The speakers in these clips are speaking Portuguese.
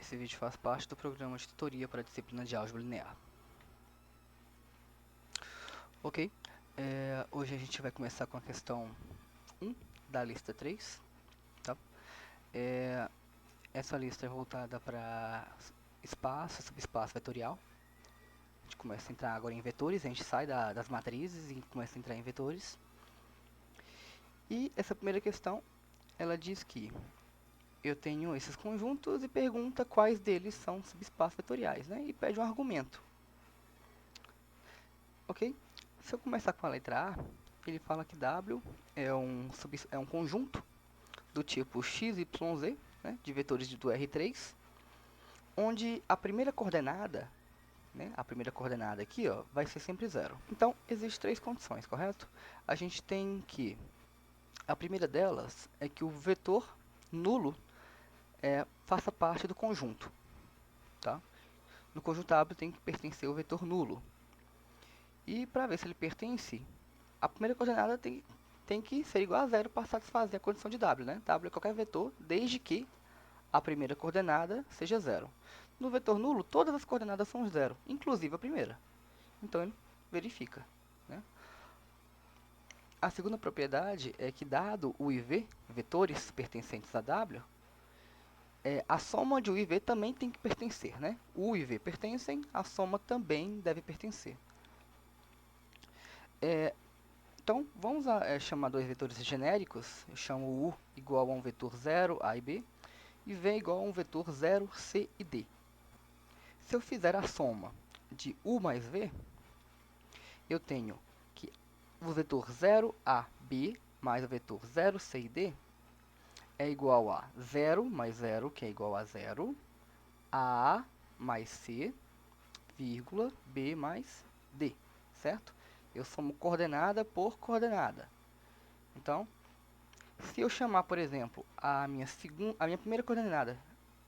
Esse vídeo faz parte do programa de tutoria para a disciplina de álgebra linear. Ok, hoje a gente vai começar com a questão 1 da lista 3. Tá? Essa lista é voltada para espaço, subespaço vetorial. A gente começa a entrar agora em vetores, a gente sai das matrizes e começa a entrar em vetores. E essa primeira questão, ela diz que eu tenho esses conjuntos e pergunta quais deles são subespaços vetoriais, né? E pede um argumento. Ok? Se eu começar com a letra A, ele fala que W é um conjunto do tipo x, y, z, né, de vetores do R3, onde a primeira coordenada, né, a primeira coordenada aqui, ó, vai ser sempre zero. Então, existem três condições, correto? A gente tem que, a primeira delas é que o vetor nulo faça parte do conjunto. Tá? No conjunto W tem que pertencer o vetor nulo. E para ver se ele pertence, a primeira coordenada tem que ser igual a zero para satisfazer a condição de W, né? W é qualquer vetor, desde que a primeira coordenada seja zero. No vetor nulo, todas as coordenadas são zero, inclusive a primeira. Então, ele verifica. Né? A segunda propriedade é que, dado o e v, vetores pertencentes a W, a soma de u e v também tem que pertencer. Né? U e v pertencem, a soma também deve pertencer. Então, vamos chamar dois vetores genéricos. Eu chamo U igual a um vetor 0, A e B, e V igual a um vetor 0, C e D. Se eu fizer a soma de U mais V, eu tenho que o vetor 0, A, B, mais o vetor 0, C e D é igual a 0 mais 0, que é igual a 0, A mais C, vírgula, B mais D, certo? Eu somo coordenada por coordenada. Então, se eu chamar, por exemplo, a minha primeira coordenada,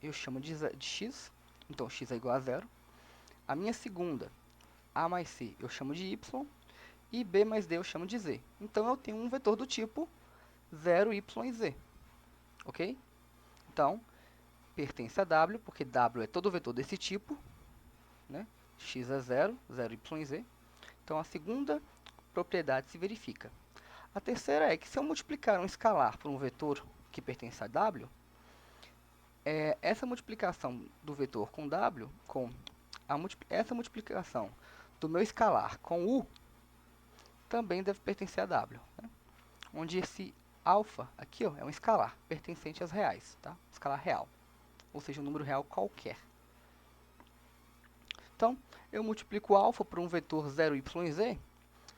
eu chamo de x, então x é igual a 0. A minha segunda, a mais c, eu chamo de y, e b mais d eu chamo de z. Então, eu tenho um vetor do tipo 0, y e z, ok? Então, pertence a w, porque w é todo vetor desse tipo, né? X é 0, 0, y e z. Então, a segunda propriedade se verifica. A terceira é que se eu multiplicar um escalar por um vetor que pertence a w, essa multiplicação do vetor com w, essa multiplicação do meu escalar com u, também deve pertencer a w. Né? Onde esse alfa aqui ó, é um escalar pertencente às reais, tá? Escalar real, ou seja, um número real qualquer. Então, eu multiplico alfa por um vetor 0, y e z,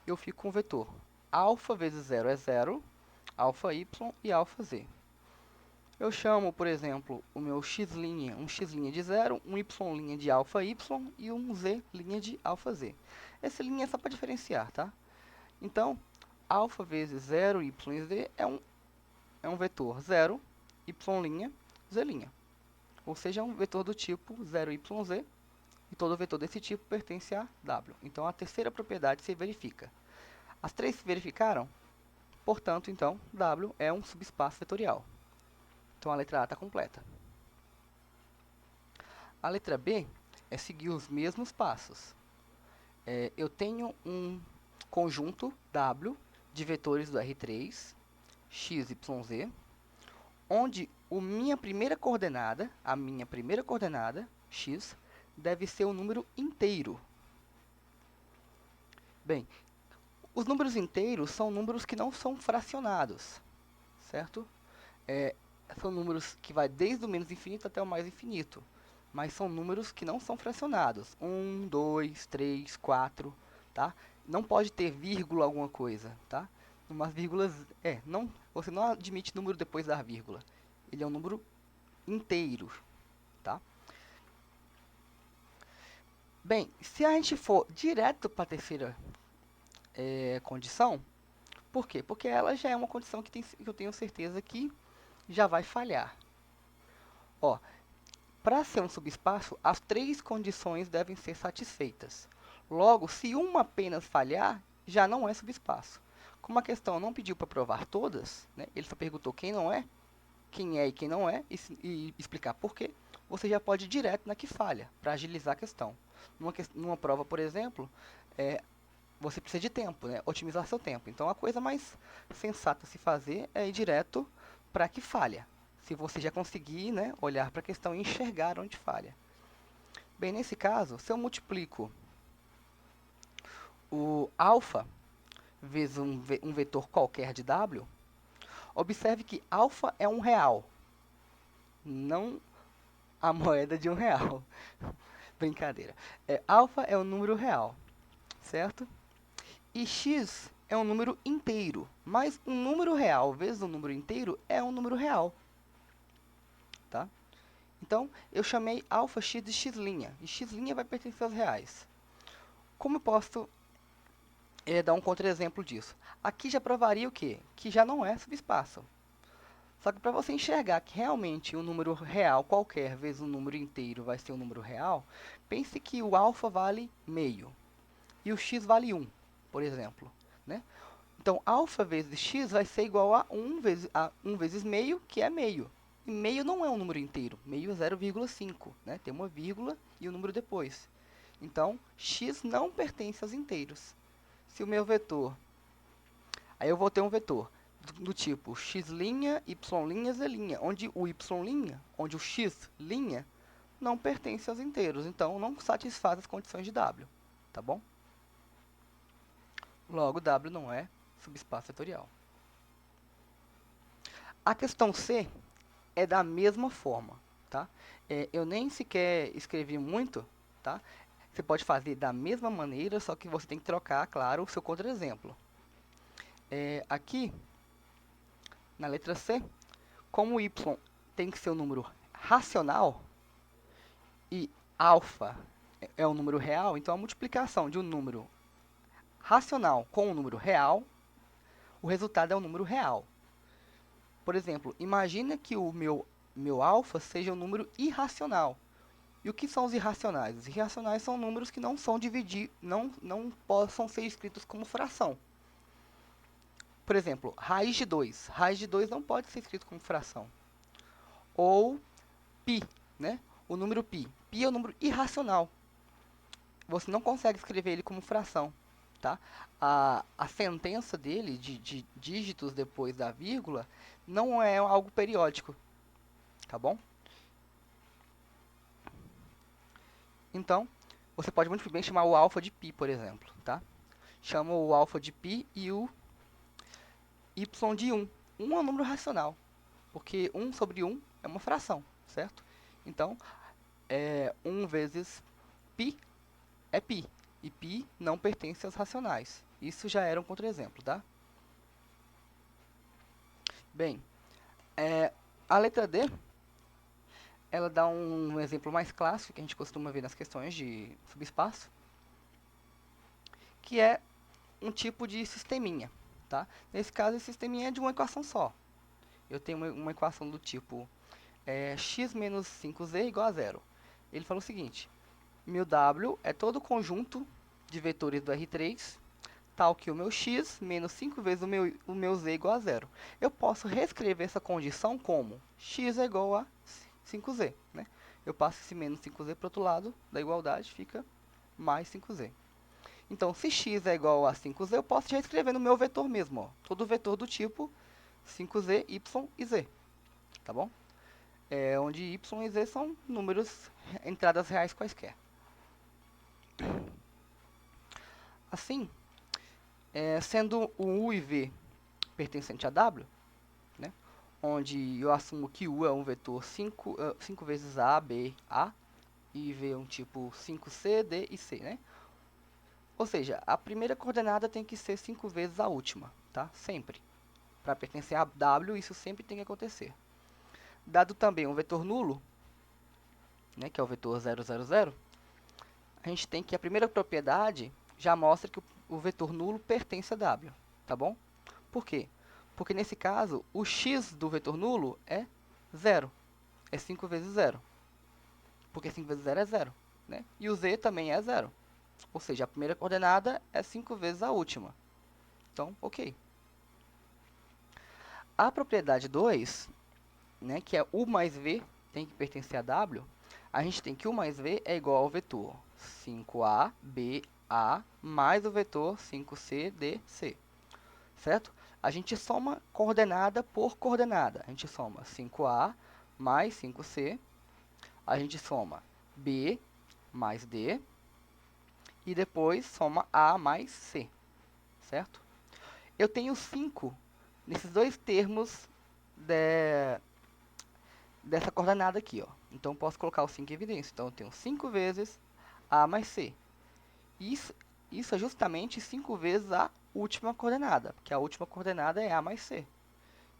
eu fico com o vetor alfa vezes 0 é 0, alfa y e alfa z. Eu chamo, por exemplo, o meu x', um x' de 0, um y' de alfa y e um z' de alfa z. Esse linha é só para diferenciar, tá? Então, alfa vezes 0, y e z é um vetor 0, y', z'. Ou seja, é um vetor do tipo 0, y, z, e todo vetor desse tipo pertence a w. Então, a terceira propriedade se verifica. As três se verificaram? Portanto, então, w é um subespaço vetorial. Então, a letra A está completa. A letra B é seguir os mesmos passos. Eu tenho um conjunto W de vetores do R3, x, y, z, onde a minha primeira coordenada, x, deve ser um número inteiro. Bem, os números inteiros são números que não são fracionados, certo? São números que vai desde o menos infinito até o mais infinito. Mas são números que não são fracionados. 1, 2, 3, 4, tá? Não pode ter vírgula alguma coisa, tá? Umas vírgulas, você não admite número depois da vírgula. Ele é um número inteiro, tá? Bem, se a gente for direto para a terceira condição, por quê? Porque ela já é uma condição que eu tenho certeza que já vai falhar. Ó, para ser um subespaço, as três condições devem ser satisfeitas. Logo, se uma apenas falhar, já não é subespaço. Como a questão não pediu para provar todas, né, ele só perguntou quem é e quem não é, e explicar por quê. você já pode ir direto na que falha, para agilizar a questão. Numa prova, por exemplo, você precisa de tempo, né? Otimizar seu tempo. Então, a coisa mais sensata a se fazer é ir direto para que falha. Se você já conseguir, né, olhar para a questão e enxergar onde falha. Bem, nesse caso, se eu multiplico o alfa vezes um vetor qualquer de w, observe que alfa é um real, não a moeda de R$1. Brincadeira. Alfa é um número real, certo? E x é um número inteiro, mas um número real vezes um número inteiro é um número real, tá? Então, eu chamei alfa x de x', e x' vai pertencer aos reais. Como eu posso dar um contra-exemplo disso? Aqui já provaria o quê? Que já não é subespaço. Só que para você enxergar que realmente um número real qualquer vezes um número inteiro vai ser um número real, pense que o alfa vale meio e o x vale 1, por exemplo, né? Então, alfa vezes x vai ser igual a 1 vezes meio, que é meio. E meio não é um número inteiro, meio é 0,5, né? Tem uma vírgula e o número depois. Então, x não pertence aos inteiros. Se o meu vetor... Aí eu vou ter um vetor do tipo x', y', z', onde o y', onde o x' não pertence aos inteiros, então não satisfaz as condições de w, tá bom? Logo, w não é subespaço vetorial. A questão C é da mesma forma, tá? Eu nem sequer escrevi muito, tá? Você pode fazer da mesma maneira, só que você tem que trocar, claro, o seu contra-exemplo. Aqui, na letra C, como y tem que ser um número racional e alfa é um número real, então a multiplicação de um número racional com um número real, o resultado é um número real. Por exemplo, imagina que o meu alfa seja um número irracional. E o que são os irracionais? Os irracionais são números que não são não possam ser escritos como fração. Por exemplo, raiz de 2. Raiz de 2 não pode ser escrito como fração. Ou π, né? O número π. Π é um número irracional. Você não consegue escrever ele como fração, tá? A sentença dele, de dígitos depois da vírgula, não é algo periódico, tá bom? Então, você pode muito bem chamar o alfa de π, por exemplo, tá? Chama o alfa de π e o y de 1. 1 é um número racional, porque 1 sobre 1 é uma fração, certo? Então, 1 vezes π é π, e π não pertence aos racionais. Isso já era um contra-exemplo, tá? Bem, a letra D, ela dá um exemplo mais clássico que a gente costuma ver nas questões de subespaço, que é um tipo de sisteminha, tá? Nesse caso, esse sisteminha é de uma equação só. Eu tenho uma equação do tipo x menos 5z igual a 0. Ele fala o seguinte: meu w é todo o conjunto de vetores do R3, tal que o meu x menos 5 vezes o meu z igual a 0. Eu posso reescrever essa condição como x é igual a 5z, né? Eu passo esse menos 5z para o outro lado da igualdade, fica mais 5z. Então, se x é igual a 5z, eu posso já escrever no meu vetor mesmo, ó, todo vetor do tipo 5z, y e z, tá bom? Onde y e z são números, entradas reais quaisquer. Assim, sendo o u e v pertencente a w, né, onde eu assumo que u é um vetor 5 vezes a, b, a, e v é um tipo 5c, d e c, né? Ou seja, a primeira coordenada tem que ser 5 vezes a última, tá? Sempre. Para pertencer a w, isso sempre tem que acontecer. Dado também um vetor nulo, né, que é o vetor 0, 0, 0, a gente tem que a primeira propriedade já mostra que o vetor nulo pertence a w, tá bom? Por quê? Porque nesse caso, o x do vetor nulo é 0, é 5 vezes 0, porque 5 vezes 0 é 0, né? E o z também é 0, ou seja, a primeira coordenada é 5 vezes a última. Então, ok. A propriedade 2, né, que é u mais v tem que pertencer a W, a gente tem que U mais V é igual ao vetor 5A, B, A, mais o vetor 5C, D, C, certo? A gente soma coordenada por coordenada. A gente soma 5A mais 5C, a gente soma B mais D, e depois soma A mais C, certo? Eu tenho 5 nesses dois termos dessa coordenada aqui, ó. Então, posso colocar o 5 em evidência. Então, eu tenho 5 vezes A mais C. Isso, isso é justamente 5 vezes a última coordenada, porque a última coordenada é A mais C.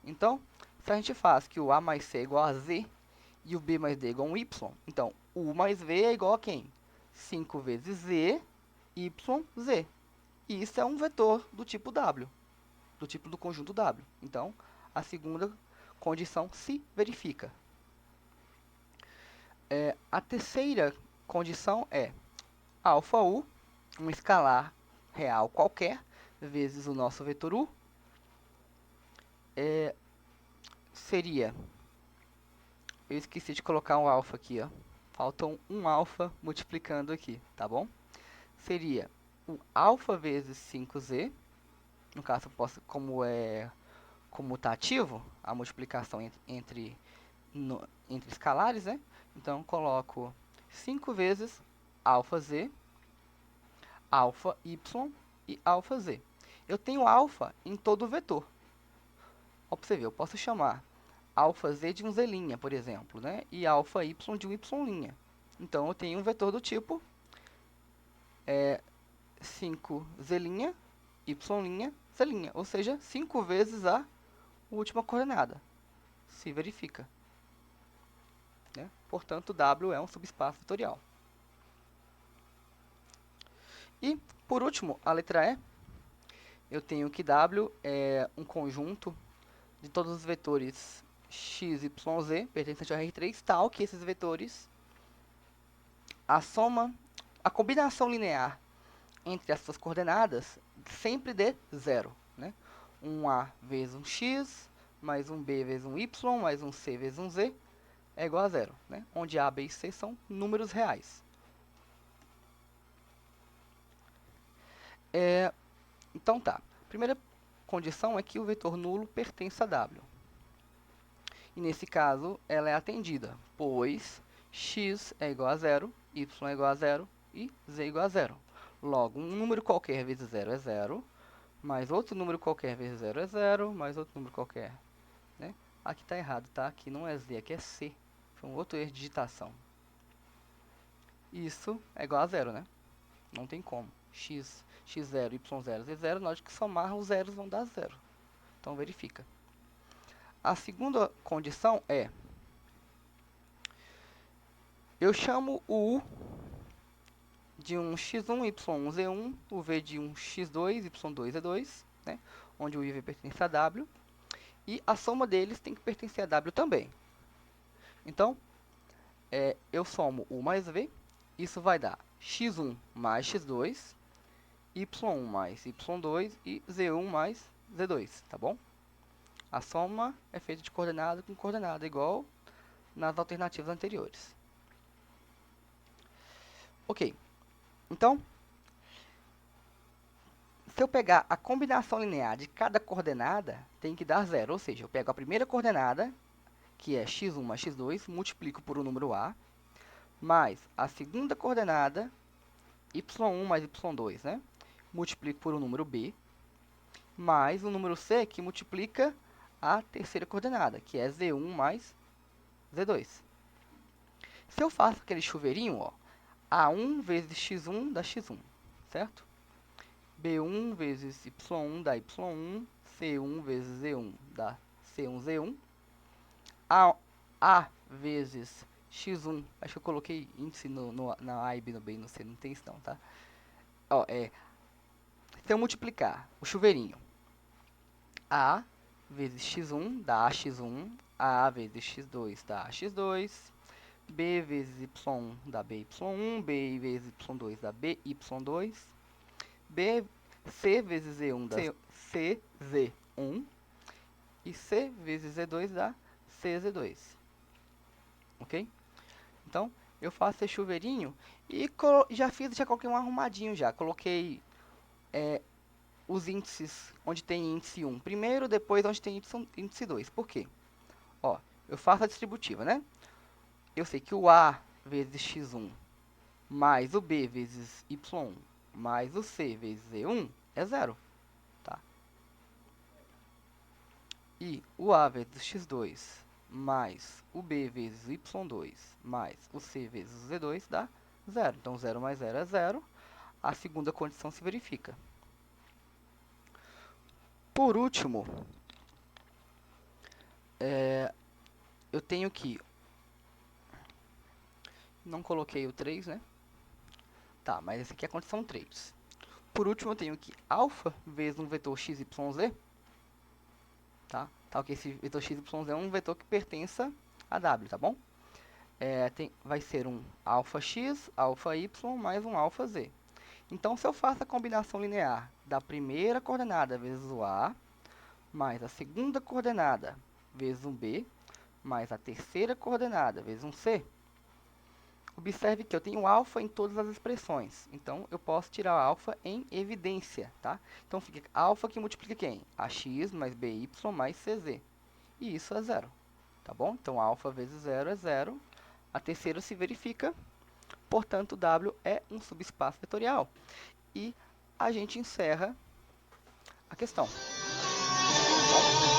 Então, se a gente faz que o A mais C é igual a Z e o B mais D é igual a um Y, então, U mais V é igual a quem? 5 vezes Z, Y, Z. E isso é um vetor do tipo W, do tipo do conjunto W. Então, a segunda condição se verifica. A terceira condição é alfa U, um escalar real qualquer, vezes o nosso vetor U, seria... Eu esqueci de colocar um alfa aqui, ó. Faltam um alfa multiplicando aqui, tá bom? Seria o alfa vezes 5Z, no caso, eu posso, como é comutativo, a multiplicação entre escalares, né? Então, coloco 5 vezes alfa Z, alfa Y e alfa Z. Eu tenho alfa em todo o vetor. Ó, pra você ver, eu posso chamar alfa Z de um Z', por exemplo, né? E alfa Y de um Y'. Então, eu tenho um vetor do tipo 5Z', Y', Z'. Ou seja, 5 vezes a última coordenada. Se verifica, né? Portanto, W é um subespaço vetorial. E, por último, a letra E. Eu tenho que W é um conjunto de todos os vetores x, y, z pertencentes ao R3, tal que esses vetores, a combinação linear entre as suas coordenadas sempre dê zero, né? Um A vezes um x, mais um B vezes um y, mais um C vezes um z, é igual a zero, né? Onde A, B e C são números reais. Então tá, a primeira condição é que o vetor nulo pertence a W. E nesse caso, ela é atendida, pois x é igual a zero, y é igual a zero e z é igual a zero. Logo, um número qualquer vezes zero é zero, mais outro número qualquer vezes zero é zero, mais outro número qualquer, né? Aqui está errado, tá? Aqui não é z, aqui é c. Foi um outro erro de digitação. Isso é igual a zero, né? Não tem como. x0, y0, z0, na hora que somar, os zeros vão dar zero. Então, verifica. A segunda condição é... eu chamo o U de um x1, y1, z1, o V de um x2, y2, z2, né? Onde o I e V pertence a W. E a soma deles tem que pertencer a W também. Então, eu somo U mais V. Isso vai dar x1 mais x2, y1 mais y2 e z1 mais z2, tá bom? A soma é feita de coordenada com coordenada, igual nas alternativas anteriores. Ok, então, se eu pegar a combinação linear de cada coordenada, tem que dar zero. Ou seja, eu pego a primeira coordenada, que é x1 mais x2, multiplico por o número A, mais a segunda coordenada, y1 mais y2, né? Multiplico por o número B, mais o número C, que multiplica a terceira coordenada, que é z1 mais z2. Se eu faço aquele chuveirinho, ó, A1 vezes x1 dá x1, certo? B1 vezes y1 dá y1, C1 vezes z1 dá C1z1, A vezes x1, acho que eu coloquei índice na A e B, no B e no C, não tem isso não, tá? Ó, se eu multiplicar o chuveirinho, A vezes x1 dá AX1, A vezes x2 dá AX2, B vezes y1 dá BY1, B vezes y2 dá BY2, C vezes Z1 dá CZ1 e C vezes Z2 dá CZ2. ok? Então, eu faço esse chuveirinho e já coloquei um arrumadinho já. Coloquei os índices onde tem índice 1 primeiro, depois onde tem índice 2. Por quê? Ó, eu faço a distributiva, né? Eu sei que o A vezes x1 mais o B vezes y1 mais o C vezes z1 é zero, tá? E o A vezes x2 mais o B vezes o y2 mais o C vezes o z2 dá zero. Então, 0 mais 0 é zero. A segunda condição se verifica. Por último, eu tenho que... Não coloquei o 3, né? Tá, mas essa aqui é a condição 3. Por último, eu tenho que alfa vezes um vetor x, y, z. Tá? Tá, que esse vetor x, y, z é um vetor que pertença a w, tá bom? Vai ser um alfa x, alfa y, mais um alfa z. Então, se eu faço a combinação linear da primeira coordenada vezes o a, mais a segunda coordenada vezes um b, mais a terceira coordenada vezes um c, observe que eu tenho alfa em todas as expressões. Então, eu posso tirar alfa em evidência, tá? Então, fica alfa que multiplica quem? Ax mais by mais cz. E isso é zero, tá bom? Então, alfa vezes zero é zero. A terceira se verifica. Portanto, W é um subespaço vetorial. E a gente encerra a questão. Tá bom?